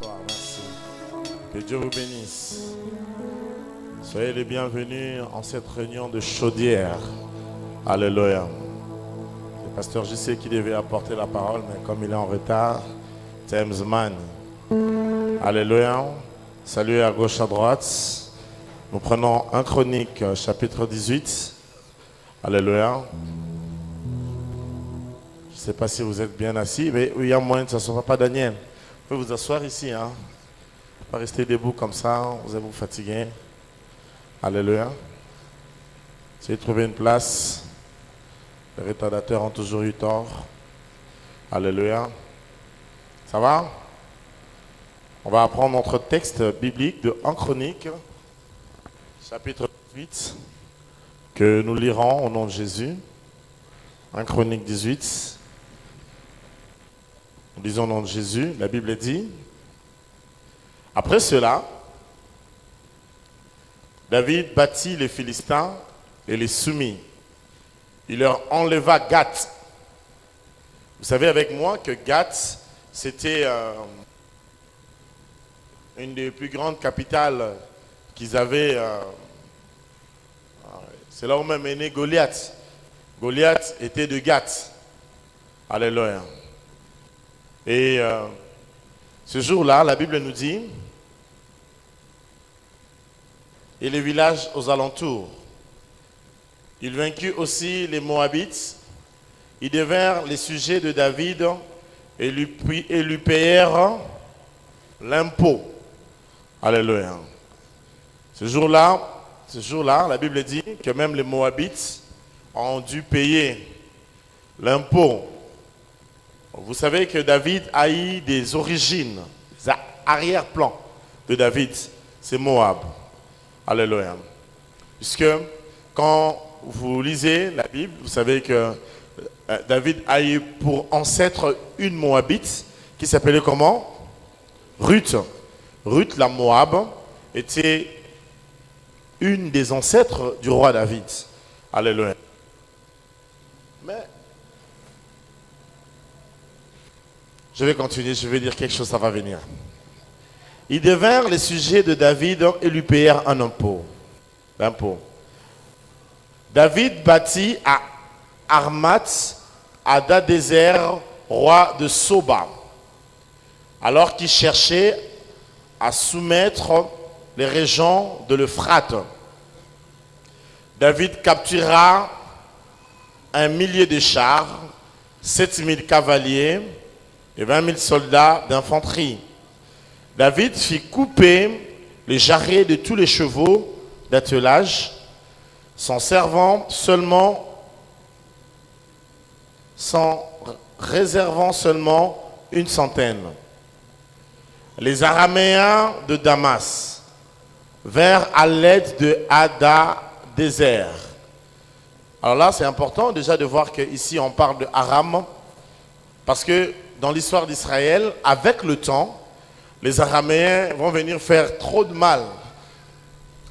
Bonsoir, merci. Que Dieu vous bénisse. Soyez les bienvenus en cette réunion de chaudière. Alléluia. Le pasteur JC qui devait apporter la parole, mais comme il est en retard, James Mann. Alléluia. Salut à gauche, à droite. Nous prenons 1 Chronique, chapitre 18. Alléluia. Je ne sais pas si vous êtes bien assis, mais il y a moyen que ça ne soit pas Daniel. Vous pouvez vous asseoir ici. Pas rester debout comme ça, vous allez vous fatiguer. Alléluia. Essayez de trouver une place. Les retardateurs ont toujours eu tort. Alléluia. Ça va? On va apprendre notre texte biblique de 1 Chronique, chapitre 18, que nous lirons au nom de Jésus. 1 Chronique 18. Nous lisons au nom de Jésus. La Bible dit: après cela, David battit les Philistins et les soumit. Il leur enleva Gath. Vous savez avec moi que Gath, c'était une des plus grandes capitales qu'ils avaient. C'est là où même est né Goliath. Goliath était de Gath. Alléluia. Et ce jour-là, la Bible nous dit, et les villages aux alentours. Il vainquit aussi les Moabites. Ils devinrent les sujets de David et lui payèrent l'impôt. Alléluia. Ce jour-là, la Bible dit que même les Moabites ont dû payer l'impôt. Vous savez que David a eu des origines, des arrière-plans de David, c'est Moab. Alléluia. Puisque quand vous lisez la Bible, vous savez que David a eu pour ancêtre une Moabite qui s'appelait comment? Ruth. Ruth, la Moab, était une des ancêtres du roi David. Alléluia. Mais je vais continuer, je vais dire quelque chose, ça va venir. Ils devinrent les sujets de David et lui payèrent un impôt. David bâtit à Armat, Hadadézer, roi de Soba, alors qu'il cherchait à soumettre les régions de l'Euphrate. David captura 1 millier de chars, 7000 cavaliers et 20 000 soldats d'infanterie. David fit couper les jarrets de tous les chevaux d'attelage, s'en réservant seulement une centaine. Les Araméens de Damas vinrent à l'aide de Hadadézer. Alors là, c'est important déjà de voir qu'ici on parle de Aram, parce que dans l'histoire d'Israël, avec le temps, les Araméens vont venir faire trop de mal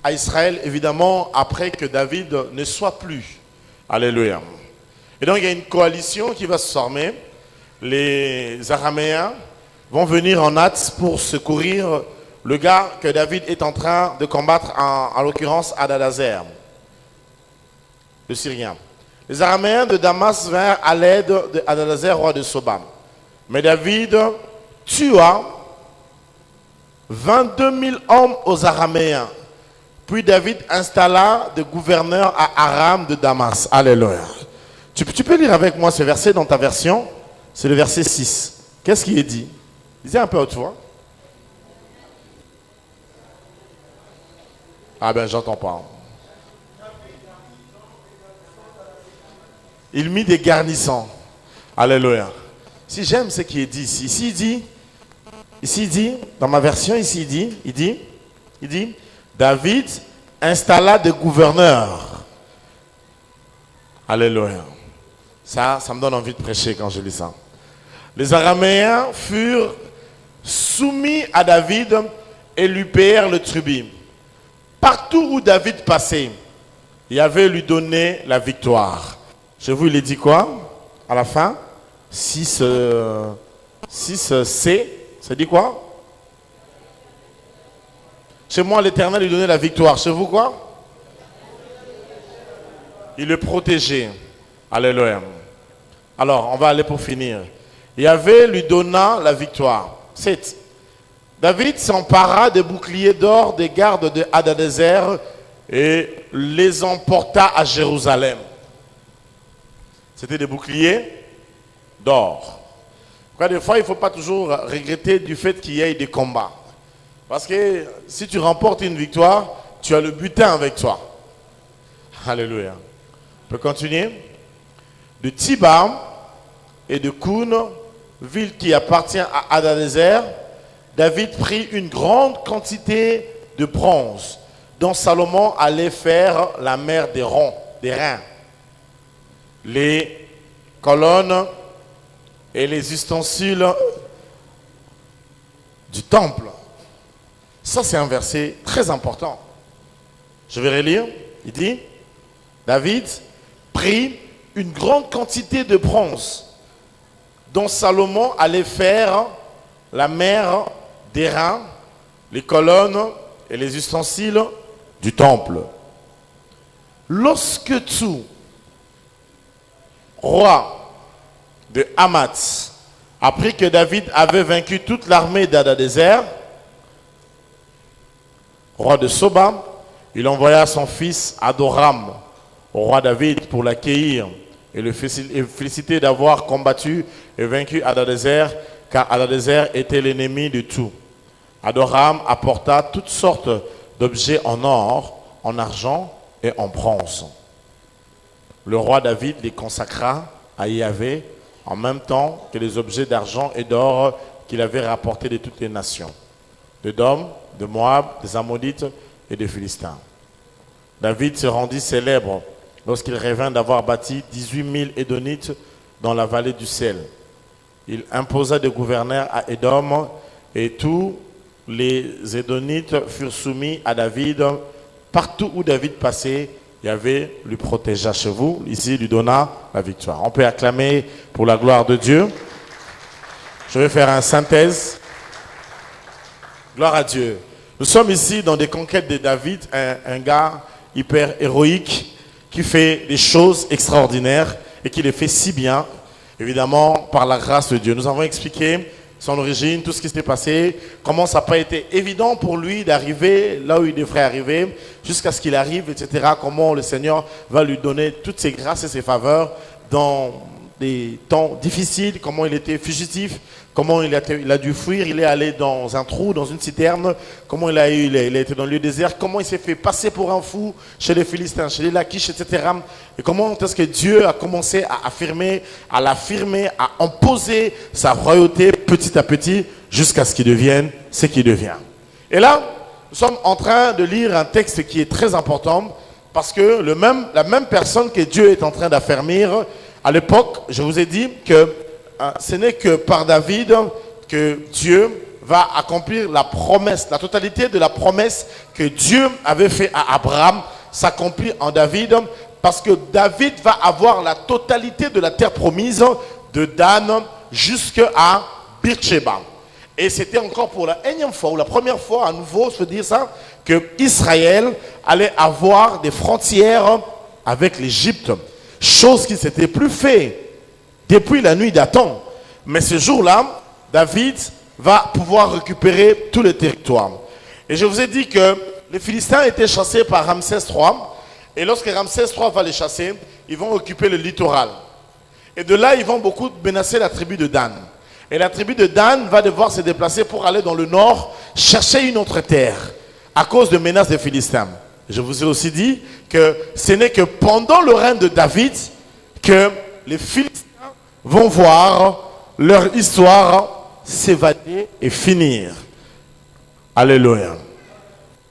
à Israël, évidemment, après que David ne soit plus. Alléluia. Et donc, il y a une coalition qui va se former. Les Araméens vont venir en hâte pour secourir le gars que David est en train de combattre, en l'occurrence Hadadézer, le Syrien. Les Araméens de Damas vinrent à l'aide de Hadadézer, roi de Soba. Mais David tua 22 000 hommes aux Araméens. Puis David installa des gouverneurs à Aram de Damas. Alléluia. Tu peux lire avec moi ce verset dans ta version? C'est le verset 6. Qu'est-ce qui est dit? Disais un peu à haute voix. Ah ben, j'entends pas. Il mit des garnisons. Alléluia. Si j'aime ce qui est dit ici. Ici il dit, dans ma version, ici il dit, David installa des gouverneurs. Alléluia. Ça me donne envie de prêcher quand je lis ça. Les Araméens furent soumis à David et lui payèrent le tribut. Partout où David passait, Yahvé lui donnait la victoire. Je vous l'ai dit quoi? À la fin, 6C, ça dit quoi? Chez moi, l'Éternel lui donnait la victoire. Chez vous, quoi? Il le protégeait. Alléluia. Alors, on va aller pour finir. Yahvé lui donna la victoire. 7. David s'empara des boucliers d'or des gardes de Hadadézer et les emporta à Jérusalem. C'était des boucliers d'or. Des fois, il ne faut pas toujours regretter du fait qu'il y ait des combats. Parce que si tu remportes une victoire, tu as le butin avec toi. Alléluia. On peut continuer. De Tiba et de Koun, ville qui appartient à Hadadézer, David prit une grande quantité de bronze dont Salomon allait faire la mer des reins. Les colonnes et les ustensiles du temple. Ça, c'est un verset très important. Je vais relire. Il dit, David prit une grande quantité de bronze dont Salomon allait faire la mer d'airain, les colonnes et les ustensiles du temple. Lorsque Tsou, roi de Hamath, apprit que David avait vaincu toute l'armée d'Hadadézer, roi de Soba, il envoya son fils Adoram au roi David pour l'accueillir et le féliciter d'avoir combattu et vaincu Hadadézer, car Hadadézer était l'ennemi de tout. Adoram apporta toutes sortes d'objets en or, en argent et en bronze. Le roi David les consacra à Yahvé en même temps que les objets d'argent et d'or qu'il avait rapportés de toutes les nations, d'Édom, de Moab, des Ammonites et des Philistins. David se rendit célèbre lorsqu'il revint d'avoir bâti 18 000 Édonites dans la vallée du Sel. Il imposa des gouverneurs à Édom et tous les Édonites furent soumis à David. Partout où David passait, Yahvé lui protégea. Chez vous, ici, lui donna la victoire. On peut acclamer pour la gloire de Dieu. Je vais faire une synthèse. Gloire à Dieu. Nous sommes ici dans des conquêtes de David, un gars hyper héroïque qui fait des choses extraordinaires et qui les fait si bien, évidemment, par la grâce de Dieu. Nous avons expliqué son origine, tout ce qui s'est passé, comment ça n'a pas été évident pour lui d'arriver là où il devrait arriver, jusqu'à ce qu'il arrive, etc. Comment le Seigneur va lui donner toutes ses grâces et ses faveurs dans des temps difficiles, comment il était fugitif, comment il a dû fuir, il est allé dans un trou, dans une citerne, comment il a été dans le lieu désert, comment il s'est fait passer pour un fou chez les Philistins, chez les Lachish, etc. Et comment est-ce que Dieu a commencé à affirmer, à l'affirmer, à imposer sa royauté petit à petit jusqu'à ce qu'il devienne ce qu'il devient. Et là, nous sommes en train de lire un texte qui est très important parce que la même personne que Dieu est en train d'affermir, à l'époque, je vous ai dit que ce n'est que par David que Dieu va accomplir la promesse, la totalité de la promesse que Dieu avait fait à Abraham s'accomplit en David, parce que David va avoir la totalité de la terre promise de Dan jusqu'à Beersheba. Et c'était encore pour la énième fois, ou la première fois à nouveau, se dire ça, que Israël allait avoir des frontières avec l'Égypte. Chose qui ne s'était plus fait depuis la nuit d'Adam. Mais ce jour-là, David va pouvoir récupérer tout le territoire. Et je vous ai dit que les Philistins étaient chassés par Ramsès III. Et lorsque Ramsès III va les chasser, ils vont occuper le littoral. Et de là, ils vont beaucoup menacer la tribu de Dan. Et la tribu de Dan va devoir se déplacer pour aller dans le nord, chercher une autre terre, à cause de menaces des Philistins. Je vous ai aussi dit que ce n'est que pendant le règne de David que les Philistins vont voir leur histoire s'évader et finir. Alléluia.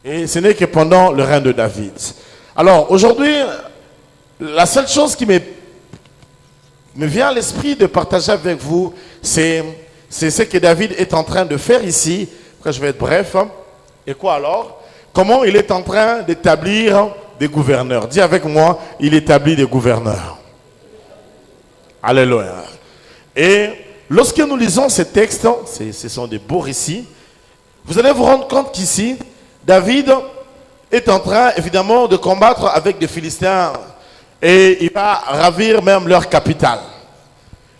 Et ce n'est que pendant le règne de David. Alors aujourd'hui, la seule chose qui me vient à l'esprit de partager avec vous, c'est ce que David est en train de faire ici. Après, je vais être bref. Et quoi alors? Comment il est en train d'établir des gouverneurs. Dis avec moi, il établit des gouverneurs. Alléluia. Et lorsque nous lisons ces textes, ce sont des beaux récits, vous allez vous rendre compte qu'ici, David est en train, évidemment, de combattre avec des Philistins et il va ravir même leur capitale.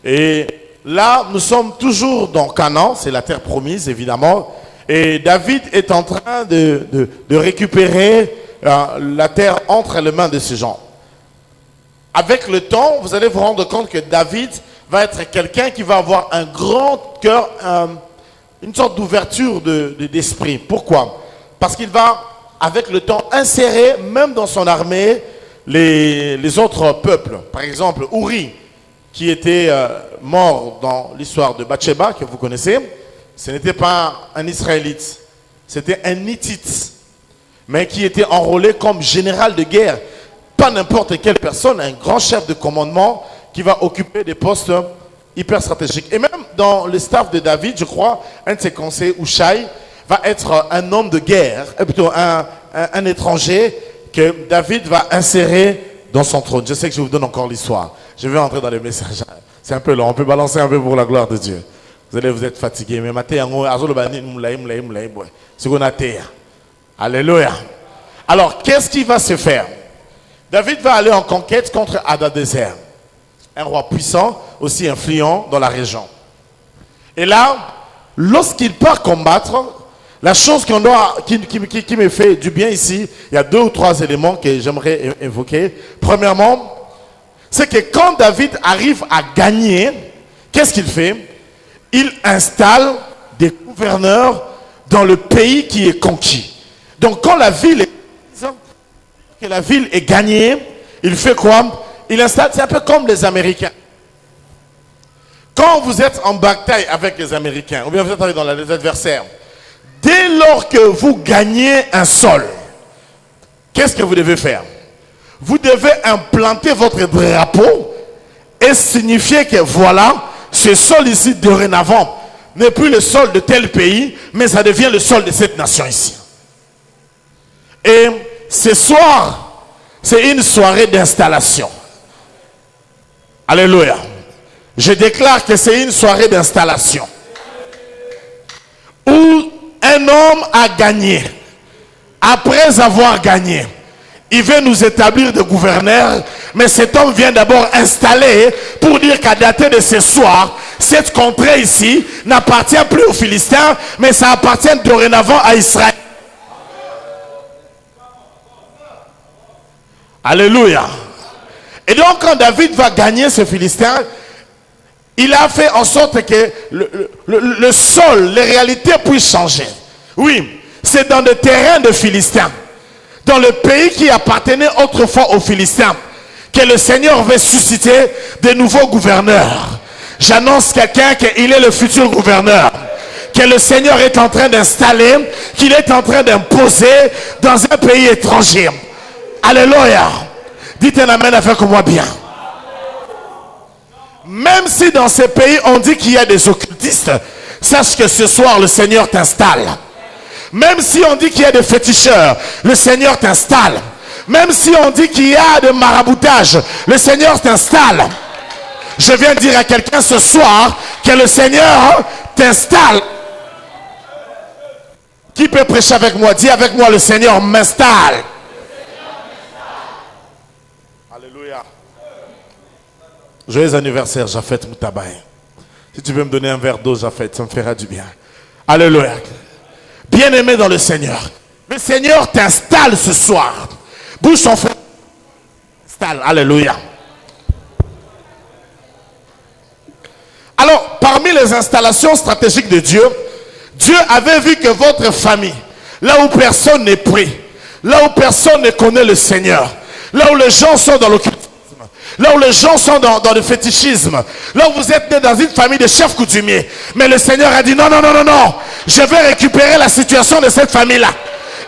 Et là, nous sommes toujours dans Canaan, c'est la terre promise, évidemment. Et David est en train de récupérer la terre entre les mains de ces gens. Avec le temps, vous allez vous rendre compte que David va être quelqu'un qui va avoir un grand cœur, une sorte d'ouverture d'esprit. Pourquoi? Parce qu'il va, avec le temps, insérer même dans son armée les autres peuples. Par exemple, Uri, qui était mort dans l'histoire de Bathsheba, que vous connaissez, ce n'était pas un Israélite, c'était un Hittite, mais qui était enrôlé comme général de guerre. Pas n'importe quelle personne, un grand chef de commandement qui va occuper des postes hyper stratégiques. Et même dans le staff de David, je crois, un de ses conseillers, Hushai, va être un homme de guerre, plutôt un étranger que David va insérer dans son trône. Je sais que je vous donne encore l'histoire. Je vais entrer dans les messages. C'est un peu long, on peut balancer un peu pour la gloire de Dieu. Vous allez vous être fatigué, mais alléluia. Alors, qu'est-ce qui va se faire? David va aller en conquête contre Hadadézer, un roi puissant, aussi influent dans la région. Et là, lorsqu'il part combattre, la chose qui me fait du bien ici, il y a 2 ou 3 éléments que j'aimerais évoquer. Premièrement, c'est que quand David arrive à gagner, qu'est-ce qu'il fait? Il installe des gouverneurs dans le pays qui est conquis. Donc quand la ville est gagnée, il fait quoi? Il installe, c'est un peu comme les Américains. Quand vous êtes en bataille avec les Américains, ou bien vous êtes dans les adversaires, dès lors que vous gagnez un sol, qu'est-ce que vous devez faire? Vous devez implanter votre drapeau et signifier que voilà, ce sol ici dorénavant n'est plus le sol de tel pays, mais ça devient le sol de cette nation ici. Et ce soir, c'est une soirée d'installation. Alléluia. Je déclare que c'est une soirée d'installation où un homme a gagné. Après avoir gagné, il veut nous établir de gouverneurs, mais cet homme vient d'abord installer pour dire qu'à dater de ce soir, cette contrée ici n'appartient plus aux Philistins, mais ça appartient dorénavant à Israël. Alléluia. Et donc quand David va gagner ce Philistin, il a fait en sorte que le sol, les réalités puissent changer. Oui, c'est dans le terrain de Philistins, dans le pays qui appartenait autrefois aux Philistins, que le Seigneur veut susciter de nouveaux gouverneurs. J'annonce quelqu'un qu'il est le futur gouverneur, que le Seigneur est en train d'installer, qu'il est en train d'imposer dans un pays étranger. Alléluia. Dites un amen avec moi bien. Même si dans ces pays on dit qu'il y a des occultistes, sache que ce soir le Seigneur t'installe. Même si on dit qu'il y a des féticheurs, le Seigneur t'installe. Même si on dit qu'il y a de maraboutage, le Seigneur t'installe. Je viens dire à quelqu'un ce soir que le Seigneur t'installe. Qui peut prêcher avec moi? Dis avec moi, le Seigneur m'installe. Alléluia. Joyeux anniversaire, Japhet Moutabaye. Si tu veux me donner un verre d'eau, Japhet, ça me fera du bien. Alléluia. Bien-aimé dans le Seigneur. Le Seigneur t'installe ce soir. Bouge ton frère. Installe. Alléluia. Alors, parmi les installations stratégiques de Dieu, Dieu avait vu que votre famille, là où personne n'est pris, là où personne ne connaît le Seigneur, là où les gens sont dans l'occultisme, là où les gens sont dans le fétichisme, là où vous êtes né dans une famille de chefs coutumiers, mais le Seigneur a dit non, non, non, non, non, je vais récupérer la situation de cette famille-là.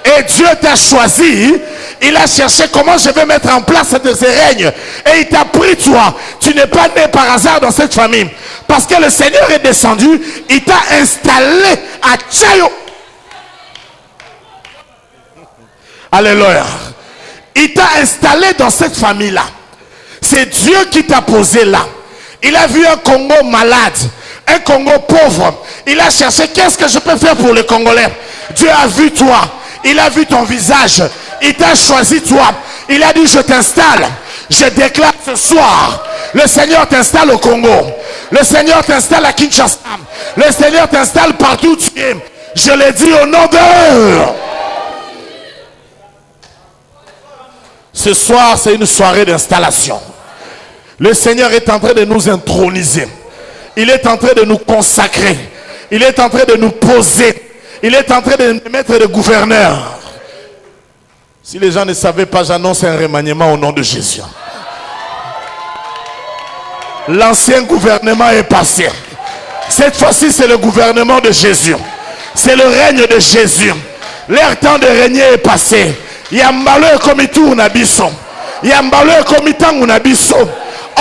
Et Dieu t'a choisi, il a cherché comment je vais mettre en place ce règne. Et il t'a pris toi. Tu n'es pas né par hasard dans cette famille. Parce que le Seigneur est descendu, il t'a installé à Tchayo. Alléluia. Il t'a installé dans cette famille-là. C'est Dieu qui t'a posé là. Il a vu un Congo malade, un Congo pauvre. Il a cherché qu'est-ce que je peux faire pour les Congolais. Dieu a vu toi. Il a vu ton visage. Il t'a choisi toi. Il a dit je t'installe. Je déclare ce soir, le Seigneur t'installe au Congo. Le Seigneur t'installe à Kinshasa. Le Seigneur t'installe partout où tu es. Je l'ai dit au nom de... Ce soir, c'est une soirée d'installation. Le Seigneur est en train de nous introniser. Il est en train de nous consacrer. Il est en train de nous poser. Il est en train de nous mettre de gouverneur. Si les gens ne savaient pas, j'annonce un remaniement au nom de Jésus. L'ancien gouvernement est passé. Cette fois-ci, c'est le gouvernement de Jésus. C'est le règne de Jésus. Leur temps de régner est passé. Yambalo comme il tourne à Bisson. Yambalo comme il tangue à Bisson.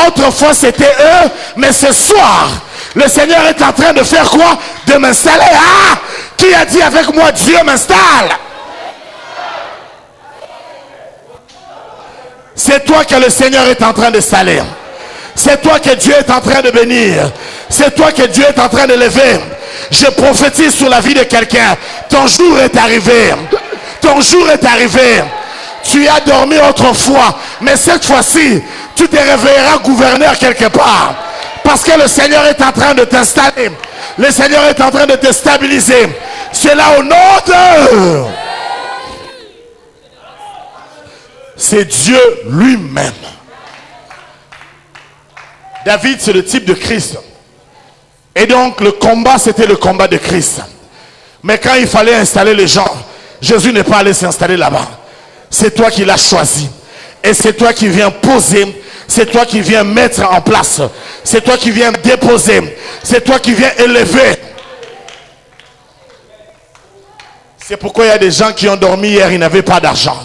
Autrefois, c'était eux, mais ce soir, le Seigneur est en train de faire quoi? De m'installer. Ah! Qui a dit avec moi, Dieu m'installe? C'est toi que le Seigneur est en train d'installer. C'est toi que Dieu est en train de bénir. C'est toi que Dieu est en train de lever. Je prophétise sur la vie de quelqu'un. Ton jour est arrivé. Ton jour est arrivé. Tu as dormi autrefois, mais cette fois-ci, tu te réveilleras gouverneur quelque part. Parce que le Seigneur est en train de t'installer. Le Seigneur est en train de te stabiliser. C'est là au nom de... C'est Dieu lui-même. David, c'est le type de Christ. Et donc, le combat, c'était le combat de Christ. Mais quand il fallait installer les gens, Jésus n'est pas allé s'installer là-bas. C'est toi qui l'as choisi. Et c'est toi qui viens poser. C'est toi qui viens mettre en place. C'est toi qui viens déposer. C'est toi qui viens élever. C'est pourquoi il y a des gens qui ont dormi hier, ils n'avaient pas d'argent.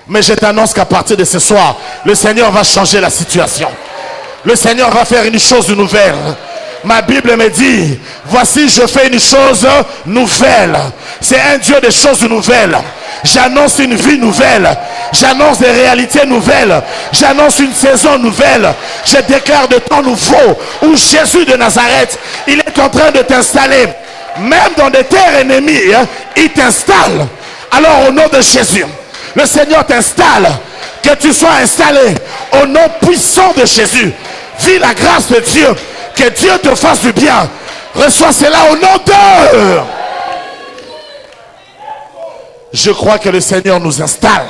Mais je t'annonce qu'à partir de ce soir, le Seigneur va changer la situation. Le Seigneur va faire une chose nouvelle. Ma Bible me dit, voici je fais une chose nouvelle. C'est un Dieu de choses nouvelles. J'annonce une vie nouvelle. J'annonce des réalités nouvelles. J'annonce une saison nouvelle. Je déclare de temps nouveau où Jésus de Nazareth, il est en train de t'installer. Même dans des terres ennemies, il t'installe. Alors au nom de Jésus, le Seigneur t'installe. Que tu sois installé au nom puissant de Jésus. Vis la grâce de Dieu. Que Dieu te fasse du bien. Reçois cela au nom de... Je crois que le Seigneur nous installe.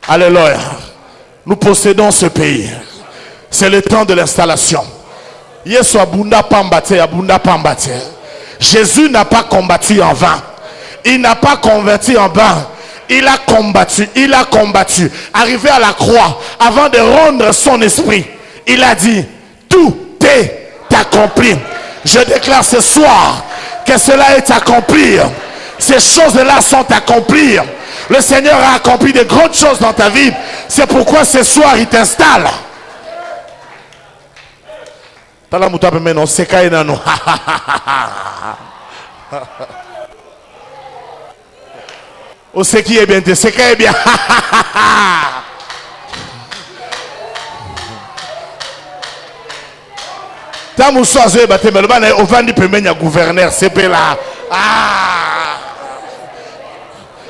Alléluia. Nous possédons ce pays. C'est le temps de l'installation. Jésus n'a pas combattu en vain. Il n'a pas combattu en vain. Il a combattu. Il a combattu. Arrivé à la croix, avant de rendre son esprit, il a dit, tout est accompli. Je déclare ce soir que cela est accompli. Ces choses-là sont accomplies. Le Seigneur a accompli de grandes choses dans ta vie. C'est pourquoi ce soir il t'installe. Oh, c'est qui est bien, c'est qui est bien.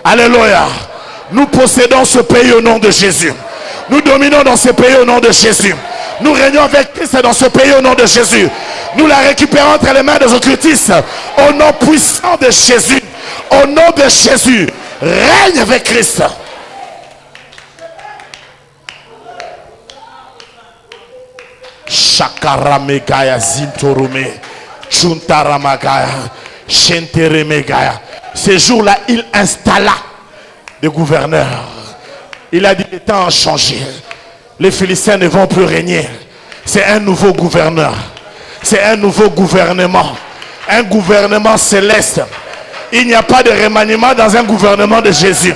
Alléluia. Nous possédons ce pays au nom de Jésus. Nous dominons dans ce pays au nom de Jésus. Nous régnons avec Christ dans ce pays au nom de Jésus. Nous la récupérons entre les mains des occultistes. Au nom puissant de Jésus. Au nom de Jésus. Règne avec Christ. Shakaramegaya Zintorume Chuntaramagaya Shenteremegaya. Ce jour-là, il installa des gouverneurs. Il a dit les temps ont changé. Les Philistins ne vont plus régner. C'est un nouveau gouverneur. C'est un nouveau gouvernement. Un gouvernement céleste. Il n'y a pas de remaniement dans un gouvernement de Jésus.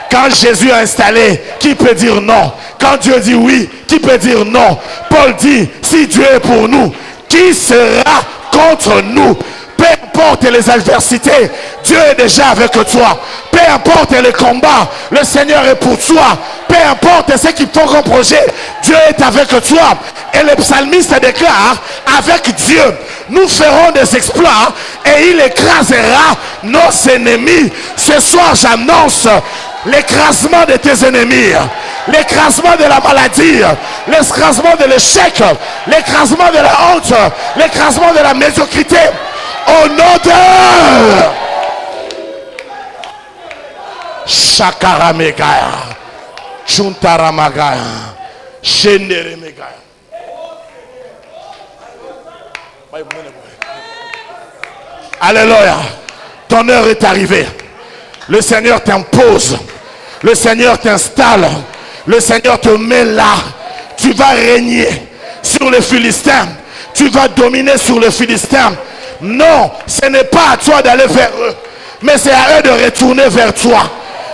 Quand Jésus a installé, qui peut dire non? Quand Dieu dit oui, qui peut dire non? Paul dit, si Dieu est pour nous, qui sera contre nous? Peu importe les adversités, Dieu est déjà avec toi. Peu importe les combats, le Seigneur est pour toi. Peu importe ce qui font comme projet, Dieu est avec toi. Et le psalmiste déclare, avec Dieu, nous ferons des exploits et il écrasera nos ennemis. Ce soir, j'annonce l'écrasement de tes ennemis, l'écrasement de la maladie, l'écrasement de l'échec, l'écrasement de la honte, l'écrasement de la médiocrité. Au nom de Shakara Megaya, Chuntara Magaya, Shendere Megaya. Alléluia. Ton heure est arrivée. Le Seigneur t'impose. Le Seigneur t'installe. Le Seigneur te met là. Tu vas régner sur les Philistins. Tu vas dominer sur les Philistins. Non, ce n'est pas à toi d'aller vers eux, mais c'est à eux de retourner vers toi.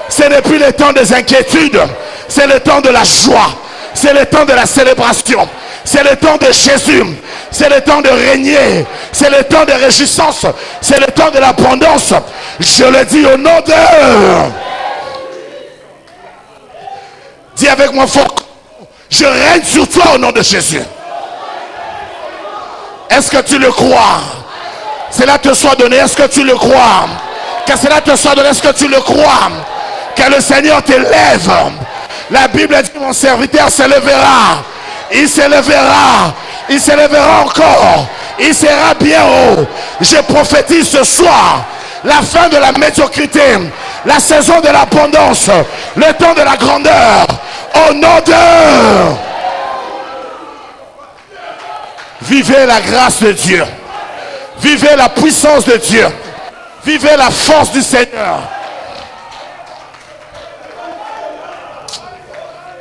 Ce n'est plus le temps des inquiétudes, c'est le temps de la joie, c'est le temps de la célébration, c'est le temps de Jésus, c'est le temps de régner, c'est le temps de réjouissance, c'est le temps de l'abondance. Je le dis au nom de... Dis avec moi fort, je règne sur toi au nom de Jésus. Est-ce que tu le crois? Cela te soit donné, est-ce que tu le crois? Que cela te soit donné, est-ce que tu le crois? Que le Seigneur t'élève. La Bible dit, mon serviteur s'élèvera. Il s'élèvera. Il s'élèvera encore. Il sera bien haut. Je prophétise ce soir la fin de la médiocrité, la saison de l'abondance, le temps de la grandeur. Au nom de... Vivez la grâce de Dieu. Vivez la puissance de Dieu. Vivez la force du Seigneur.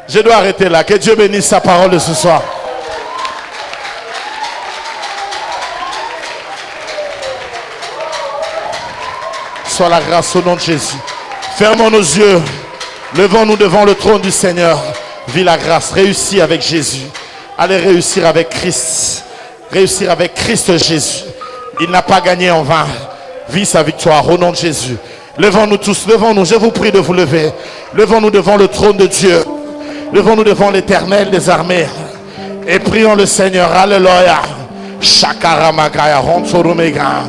Je dois arrêter là. Que Dieu bénisse sa parole de ce soir. Soit la grâce au nom de Jésus. Fermons nos yeux. Levons-nous devant le trône du Seigneur. Vis la grâce. Réussis avec Jésus. Allez réussir avec Christ. Réussir avec Christ Jésus. Il n'a pas gagné en vain. Vis sa victoire au nom de Jésus. Levons-nous tous, levons-nous. Je vous prie de vous lever. Levons-nous devant le trône de Dieu. Levons-nous devant l'Éternel des armées. Et prions le Seigneur. Alléluia. Shakara Magaya Ronsoromega.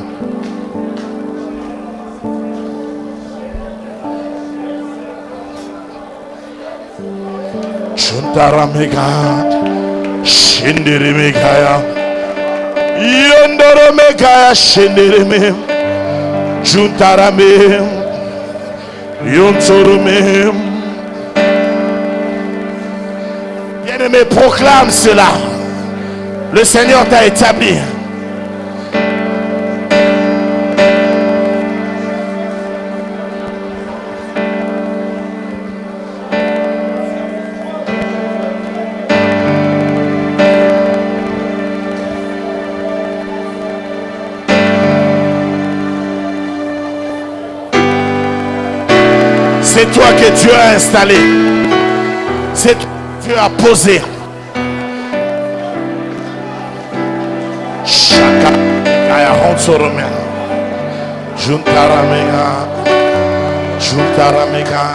Chuntara Mega. Shindiri Megaya. Yondoro Megaya Shindirime. Juntarame. Yontorume. Bien-aimé, proclame cela. Le Seigneur t'a établi. C'est toi que Dieu a installé. C'est toi que Dieu a posé. Chaka Kaya Honsorome. Juntaramega. Juntaramega.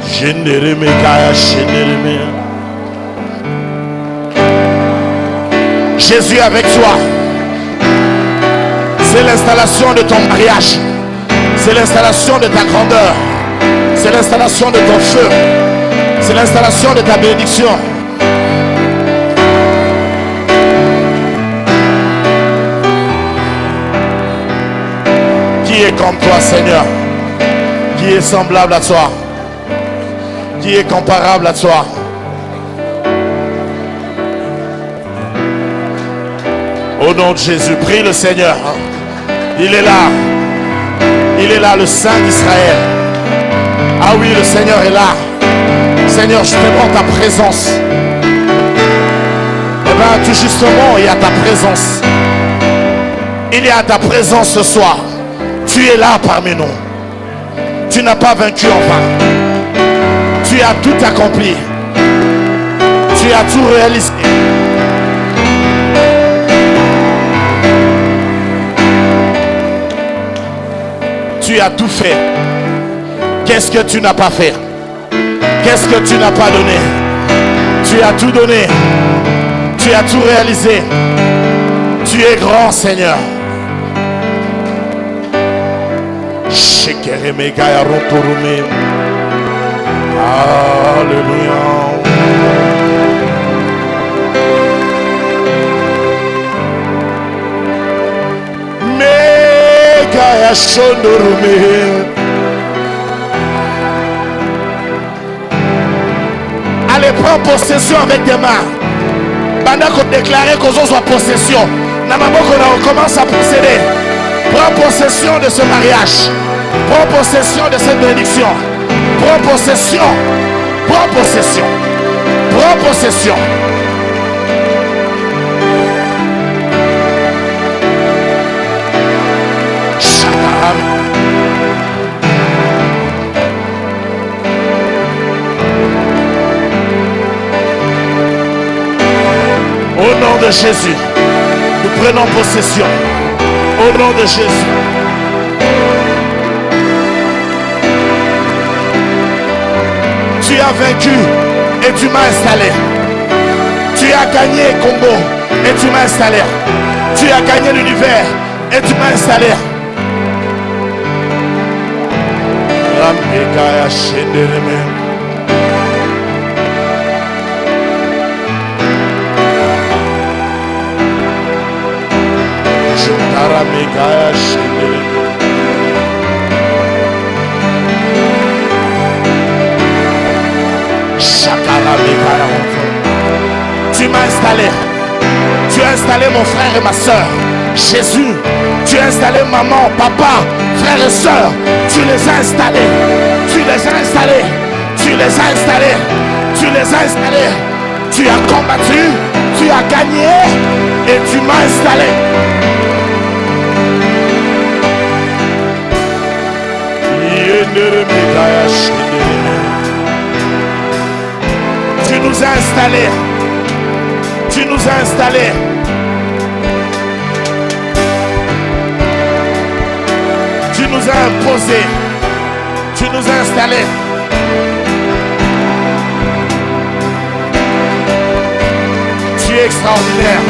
Jendereme Kaya Jendereme. Jésus avec toi. C'est l'installation de ton mariage. C'est l'installation de ta grandeur. C'est l'installation de ton feu. C'est l'installation de ta bénédiction. Qui est comme toi, Seigneur? Qui est semblable à toi? Qui est comparable à toi? Au nom de Jésus, prie le Seigneur. Il est là. Il est là, le Saint d'Israël. Ah oui, le Seigneur est là. Seigneur, je demande ta présence. Eh bien, tout justement, il y a ta présence. Il y a ta présence ce soir. Tu es là parmi nous. Tu n'as pas vaincu en vain. Tu as tout accompli. Tu as tout réalisé. Tu as tout fait. Qu'est-ce que tu n'as pas fait? Qu'est-ce que tu n'as pas donné? Tu as tout donné. Tu as tout réalisé. Tu es grand, Seigneur. Alléluia. Megaya Shondorume. Allez, prends possession avec tes mains. Pendant qu'on déclarait qu'on soit possession, on commence à posséder. Prends possession de ce mariage. Prends possession de cette bénédiction. Prends possession. Prends possession. Prends possession. Au nom de Jésus, nous prenons possession. Au nom de Jésus. Tu as vaincu et tu m'as installé. Tu as gagné Congo et tu m'as installé. Tu as gagné l'univers et tu m'as installé. Tu m'as installé. Tu as installé mon frère et ma soeur. Jésus, tu as installé maman, papa, frères et sœurs. Tu les as installés. Tu les as installés. Tu les as installés. Tu les as installés. Tu as combattu. Tu as gagné. Et tu m'as installé. Tu nous as installés. Tu nous as installés. Tu nous as imposés. Tu nous as installés. Tu es extraordinaire.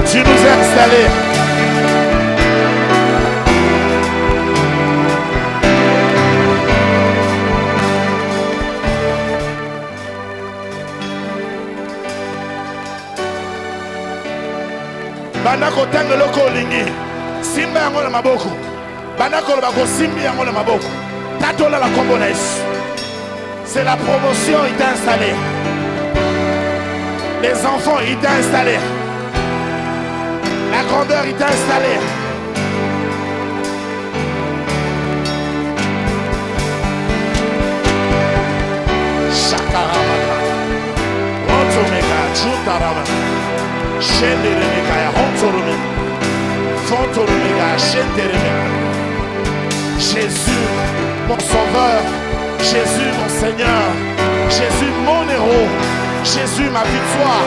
Tu nous as installés. Banako tangelo ko lingi simba yango na maboko banako bako simbi yango na maboko tatola la kombo na Yesu. C'est la promotion, il t'a installé. Les enfants, il t'a installé. La grandeur, il t'a installé. Shakaramaka Rotomeka Chutarama Shenderemeka Hontorome Fontoromeka Shenderemeka. Jésus, mon sauveur. Jésus, mon Seigneur. Jésus, mon héros. Jésus, ma victoire.